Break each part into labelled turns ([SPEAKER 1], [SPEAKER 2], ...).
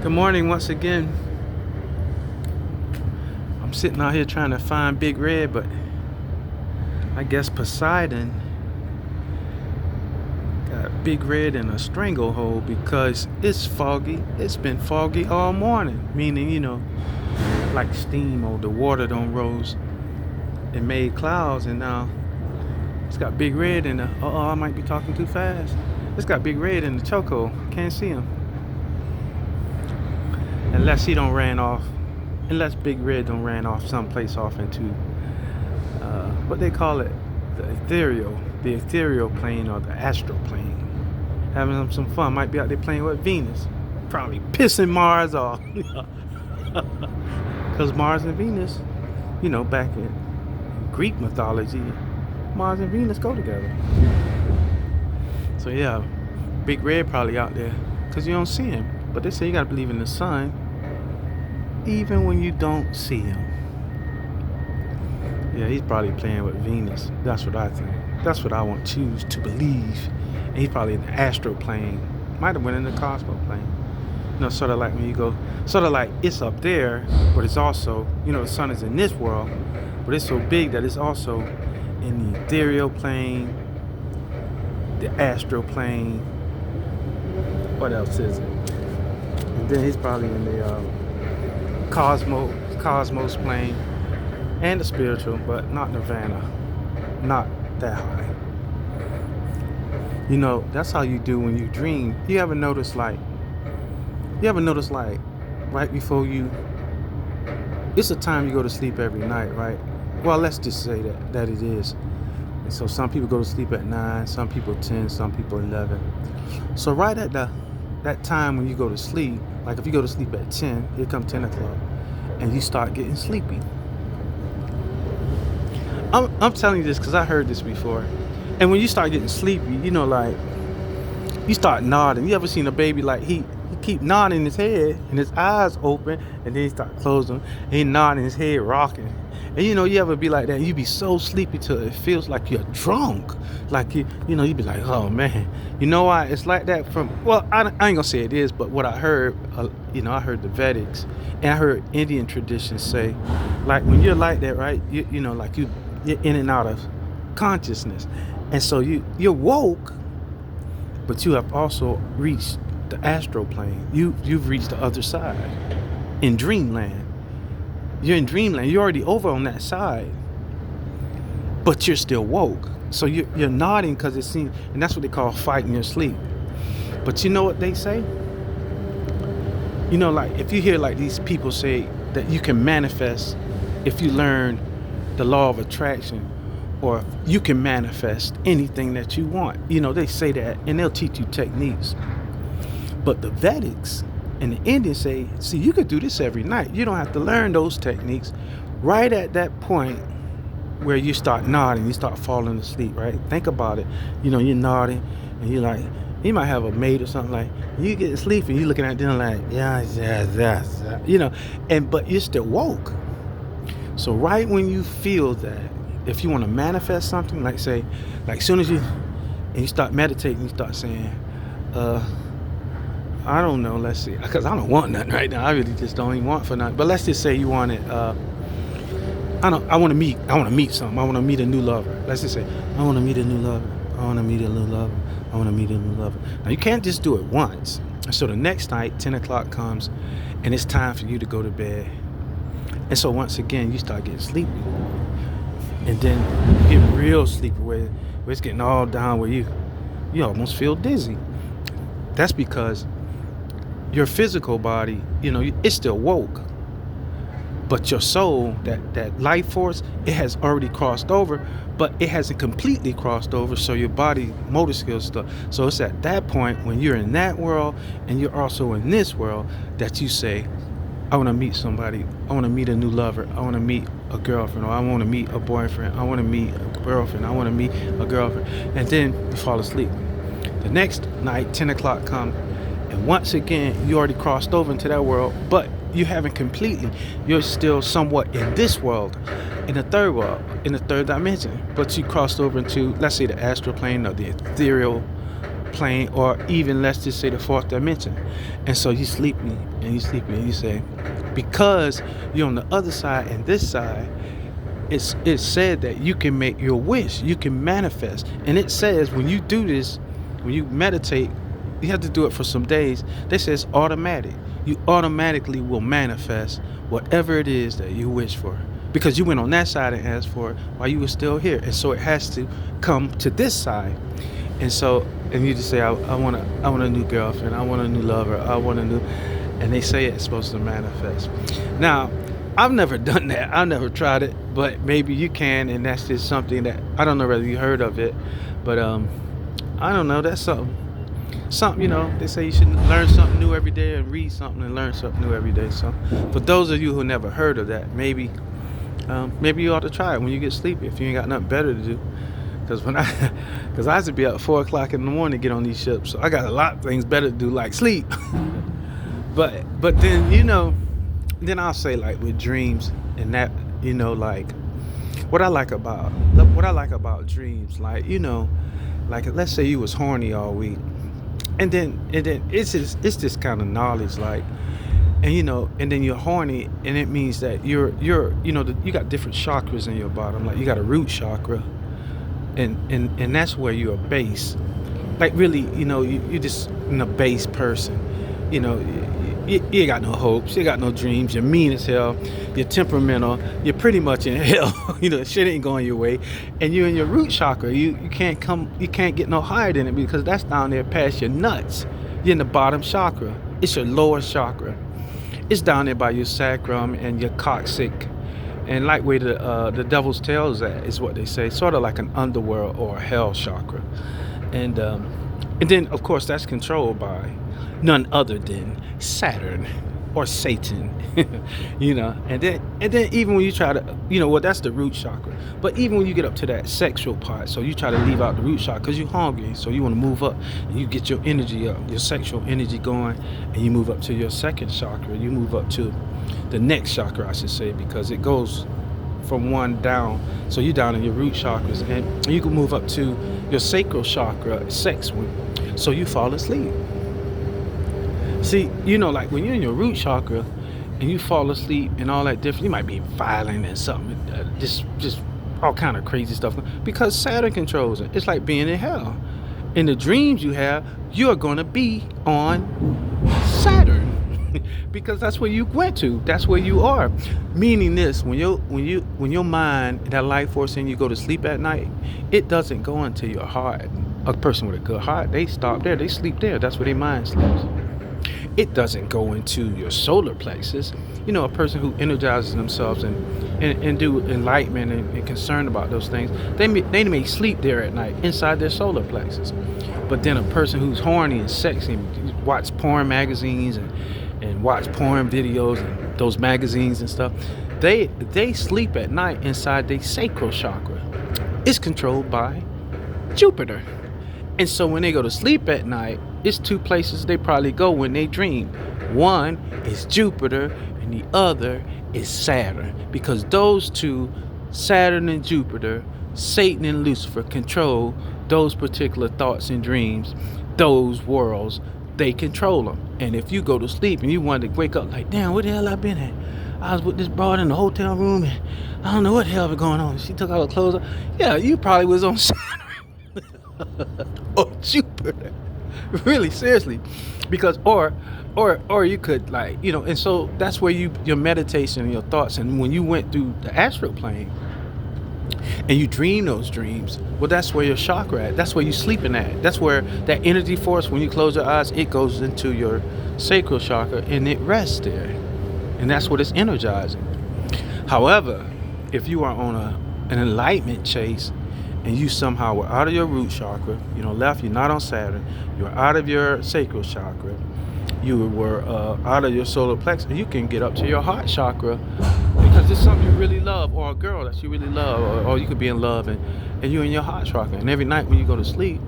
[SPEAKER 1] Good morning once again. I'm sitting out here trying to find Big Red, but I guess Poseidon got Big Red in a stranglehold because it's foggy. It's been foggy all morning, meaning, like steam or the water don't rose. It made clouds, and now it's got Big Red in the. I might be talking too fast. It's got Big Red in the chokehold. Can't see him unless he don't ran off. Unless Big Red don't ran off someplace off into what they call it, the ethereal plane or the astral plane. Having some fun. Might be out there playing with Venus. Probably pissing Mars off. Because Mars and Venus, back in Greek mythology, Mars and Venus go together. So yeah, Big Red probably out there because you don't see him. But they say you gotta believe in the sun even when you don't see him. Yeah, he's probably playing with Venus. That's what I think. That's what I want to choose to believe. And he's probably in the astral plane. Might have went in the cosmos plane. Sort of like when you go, sort of like it's up there, but it's also, the sun is in this world, but it's so big that it's also in the ethereal plane, the astral plane. What else is it? And then he's probably in the cosmos plane and the spiritual, but not nirvana, not that high. That's how you do when you dream. You ever notice like right before it's a time you go to sleep every night, right? Well, let's just say that it is. And so some people go to sleep at 9, some people 10, some people 11. So right at that time when you go to sleep, like if you go to sleep at 10, here come 10 o'clock, and you start getting sleepy. I'm telling you this because I heard this before. And when you start getting sleepy, like you start nodding. You ever seen a baby like he keep nodding his head and his eyes open, and then he start closing and he nodding his head, rocking. And you ever be like that? You be so sleepy till it feels like you're drunk. Like you be like, oh man. You know why it's like that? I ain't gonna say it is, but what I heard, I heard the Vedics, and I heard Indian traditions say, like when you're like that, right? Like you're in and out of consciousness, and so you're woke, but you have also reached the astral plane. You've reached the other side in dreamland. You're in dreamland. You're already over on that side, but you're still woke. So you're nodding because it seems, and that's what they call fighting your sleep. But you know what they say? Like if you hear like these people say that you can manifest if you learn the law of attraction, or you can manifest anything that you want. They say that, and they'll teach you techniques. But the Vedics and the Indians say, see, you could do this every night. You don't have to learn those techniques. Right at that point where you start nodding, you start falling asleep, right? Think about it. You're nodding, and you're like, you might have a mate or something, like, you get sleepy, you're looking at them like, yeah, but you're still woke. So right when you feel that, if you want to manifest something, like say, like soon as you start meditating, you start saying, I don't know, let's see, because I don't want nothing right now. I really just don't even want for nothing. But let's just say you want it, I want to meet something. I want to meet a new lover. Let's just say, I want to meet a new lover. I want to meet a new lover. I want to meet a new lover. Now you can't just do it once. So the next night, 10 o'clock comes, and it's time for you to go to bed. And so once again, you start getting sleepy. And then you get real sleepy where it's getting all down where you almost feel dizzy. That's because your physical body, it's still woke. But your soul, that life force, it has already crossed over, but it hasn't completely crossed over, so your body motor skills stuff. So it's at that point when you're in that world and you're also in this world that you say, I want to meet somebody. I want to meet a new lover. I want to meet a girlfriend, or I want to meet a boyfriend. I want to meet a girlfriend. I want to meet a girlfriend. And then you fall asleep. The next night, 10 o'clock comes, and once again, you already crossed over into that world, but you haven't completely. You're still somewhat in this world, in the third world, in the third dimension. But you crossed over into, let's say, the astral plane or the ethereal plane, or even let's just say the fourth dimension. And so you sleeping and you sleeping and you say, because you're on the other side and this side, it's said that you can make your wish, you can manifest. And it says when you do this, when you meditate, you have to do it for some days. They say it's automatic. You automatically will manifest whatever it is that you wish for. Because you went on that side and asked for it while you were still here. And so it has to come to this side. And so, and you just say, I want a new girlfriend, I want a new lover, I want a new, and they say it's supposed to manifest. Now, I've never done that. I've never tried it, but maybe you can, and that's just something that I don't know whether you heard of it, but I don't know. That's something they say you should learn something new every day and read something and learn something new every day. So, for those of you who never heard of that, maybe you ought to try it when you get sleepy if you ain't got nothing better to do. Because I used to be up at 4 o'clock in the morning to get on these ships, so I got a lot of things better to do, like sleep. but then then I'll say, like, with dreams and that, like what I like about dreams, like let's say you was horny all week, and then it's this kind of knowledge, like, and then you're horny, and it means that you got different chakras in your bottom, like you got a root chakra, and that's where you're a base, like really, you're just a base person, you ain't got no hopes, you got no dreams, you're mean as hell, you're temperamental, you're pretty much in hell, shit ain't going your way, and you're in your root chakra, you can't get no higher than it, because that's down there past your nuts. You're in the bottom chakra, it's your lower chakra, it's down there by your sacrum and your coccyx, and like where the devil's tail is at, is what they say, sort of like an underworld or a hell chakra, and then of course that's controlled by none other than Saturn or Satan, and then even when you try to, that's the root chakra. But even when you get up to that sexual part, so you try to leave out the root chakra because you're hungry, so you want to move up and you get your energy up, your sexual energy going, and you move up to your second chakra. You move up to the next chakra, I should say, because it goes from one down. So you're down in your root chakras, and you can move up to your sacral chakra, sex one. So you fall asleep. See, like when you're in your root chakra and you fall asleep and all that different, you might be violent and something, just all kind of crazy stuff, because Saturn controls it. It's like being in hell. In the dreams you have, you're gonna be on Saturn because that's where you went to. That's where you are. Meaning this, when your mind, that life force in you, go to sleep at night, it doesn't go into your heart. A person with a good heart, they stop there, they sleep there. That's where their mind sleeps. It doesn't go into your solar plexus. A person who energizes themselves and do enlightenment and concerned about those things, they may sleep there at night inside their solar plexus. But then a person who's horny and sexy and watch porn magazines and watch porn videos and those magazines and stuff, they sleep at night inside their sacral chakra. It's controlled by Jupiter. And so when they go to sleep at night, it's two places they probably go when they dream. One is Jupiter and the other is Saturn, because those two, Saturn and Jupiter, Satan and Lucifer, control those particular thoughts and dreams, those worlds. They control them. And if you go to sleep and you want to wake up like, damn, where the hell I been at? I was with this broad in the hotel room and I don't know what the hell was going on. She took all her clothes off. Yeah, you probably was on Saturn or Jupiter. Really, seriously. Because or you could, like, and so that's where your meditation and your thoughts, and when you went through the astral plane and you dream those dreams, well, that's where your chakra at. That's where you sleeping at. That's where that energy force, when you close your eyes, it goes into your sacral chakra and it rests there. And that's what it's energizing. However, if you are on an enlightenment chase and you somehow were out of your root chakra, left, you're not on Saturn, you're out of your sacral chakra, you were out of your solar plexus, you can get up to your heart chakra, because it's something you really love, or a girl that you really love, or you could be in love and you're in your heart chakra. And every night when you go to sleep,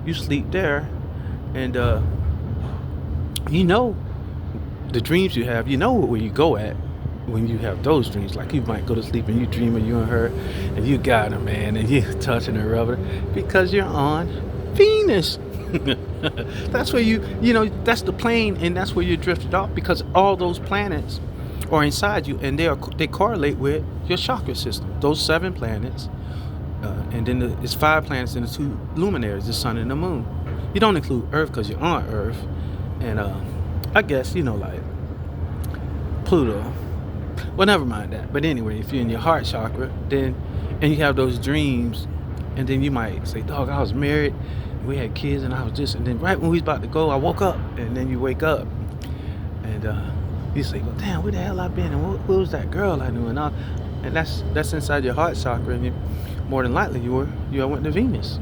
[SPEAKER 1] you sleep there, and the dreams you have, where you go at when you have those dreams. Like, you might go to sleep and you dream of you and her, and you got her, man, and you're touching her, rubbing her, because you're on Venus. That's where that's the plane, and that's where you're drifted off, because all those planets are inside you, and they correlate with your chakra system. Those 7 planets, and then it's 5 planets and the 2 luminaries, the sun and the moon. You don't include Earth because you're on Earth, and I guess like Pluto. Well, never mind that. But anyway, if you're in your heart chakra, then and you have those dreams, and then you might say, "Dog, I was married, we had kids, and I was just," and then right when we was about to go, I woke up, and then you wake up, and you say, "Well, damn, where the hell I been? And what was that girl I knew?" And that's inside your heart chakra, and more than likely you went to Venus.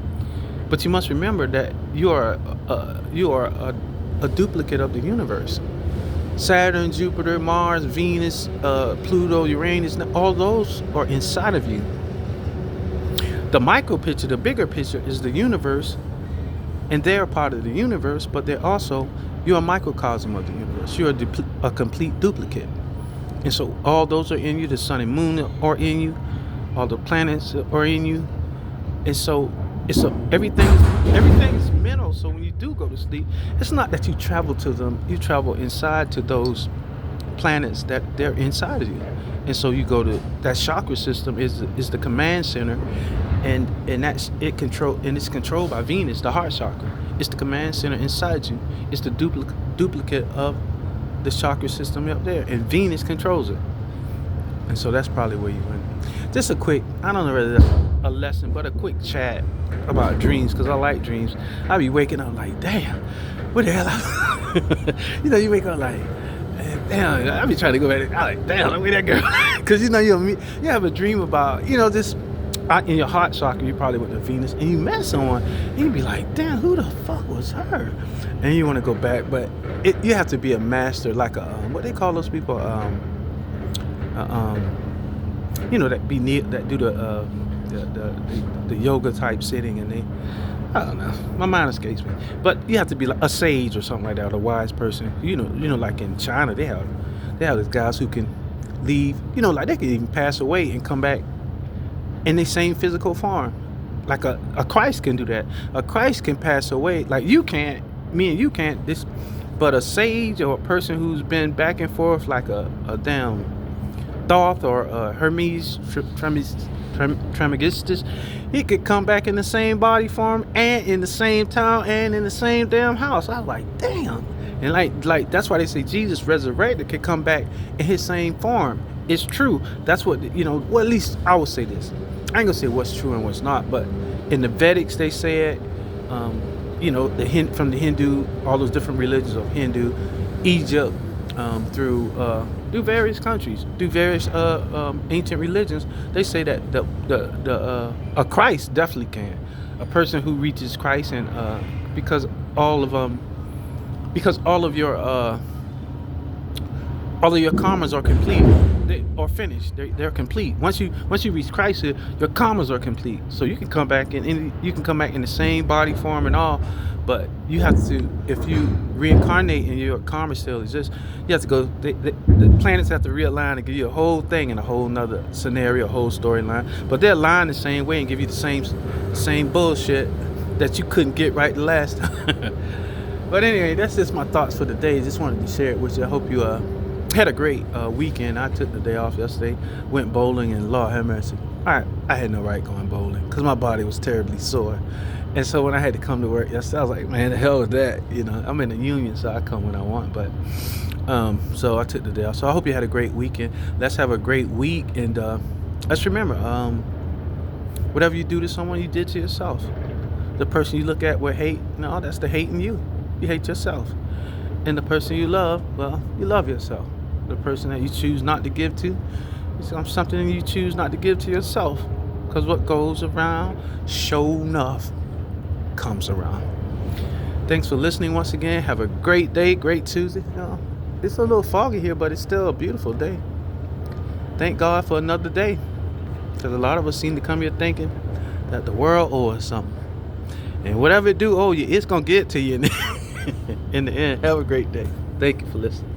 [SPEAKER 1] But you must remember that you are a duplicate of the universe. Saturn, Jupiter, Mars, Venus, Pluto, Uranus, all those are inside of you. The micro picture, the bigger picture, is the universe, and they're part of the universe, but you're a microcosm of the universe. You're a complete duplicate. And so all those are in you. The sun and moon are in you. All the planets are in you. And so everything's mental. So when you do go to sleep, it's not that you travel to them. You travel inside to those planets that they're inside of you. And so you go to that chakra system is the command center, and it's controlled by Venus, the heart chakra. It's the command center inside you. It's the duplicate of the chakra system up there, and Venus controls it. And so that's probably where you went. Just a quick, I don't know whether that's a lesson, but a quick chat about dreams, because I like dreams. I be waking up like, damn, what the hell? You wake up like, damn, I be trying to go back. I like, damn, look at that girl. Because you have a dream about, this in your heart chakra. You probably went to Venus and you met someone, and you be like, damn, who the fuck was her? And you want to go back, but you have to be a master, like what they call those people, that do the yoga type sitting, and I don't know, my mind escapes me. But you have to be like a sage or something like that, or a wise person. Like in China, they have these guys who can leave. Like they can even pass away and come back in the same physical form. Like a Christ can do that. A Christ can pass away. Like you can't, me and you can't. But a sage or a person who's been back and forth like a damn Thoth or Hermes Trismegistus, he could come back in the same body form and in the same town and in the same damn house. I was like, damn. And like that's why they say Jesus resurrected could come back in his same form. It's true. That's what well, at least I would say this. I ain't gonna say what's true and what's not, but in the Vedics they say it. From the Hindu, all those different religions of Hindu, Egypt, through various countries, through various ancient religions, they say that a Christ definitely can, a person who reaches Christ, and because all of your karmas are complete, they are finished, they're complete. Once you reach Christ, your karmas are complete, so you can come back in the same body form and all. But you have to, if you reincarnate and your karma still exists, you have to go. The planets have to realign and give you a whole thing and a whole nother scenario, a whole storyline. But they'll align the same way and give you the same bullshit that you couldn't get right the last time. But anyway, that's just my thoughts for the day. Just wanted to share it with you. I hope you had a great weekend. I took the day off yesterday, went bowling, and Lord have mercy, I had no right going bowling because my body was terribly sore. And so when I had to come to work yesterday, I was like, man, the hell with that. I'm in the union, so I come when I want. But so I took the day off. So I hope you had a great weekend. Let's have a great week, and let's remember, whatever you do to someone, you did to yourself. The person you look at with hate, no, that's the hate in you. You hate yourself. And the person you love, well, you love yourself. The person that you choose not to give to, it's something you choose not to give to yourself. Because what goes around, sure enough, comes around. Thanks for listening once again. Have a great day, great Tuesday. It's a little foggy here, but it's still a beautiful day. Thank God for another day. Because a lot of us seem to come here thinking that the world owes us something. And whatever it do owe you, it's going to get to you in the end. Have a great day. Thank you for listening.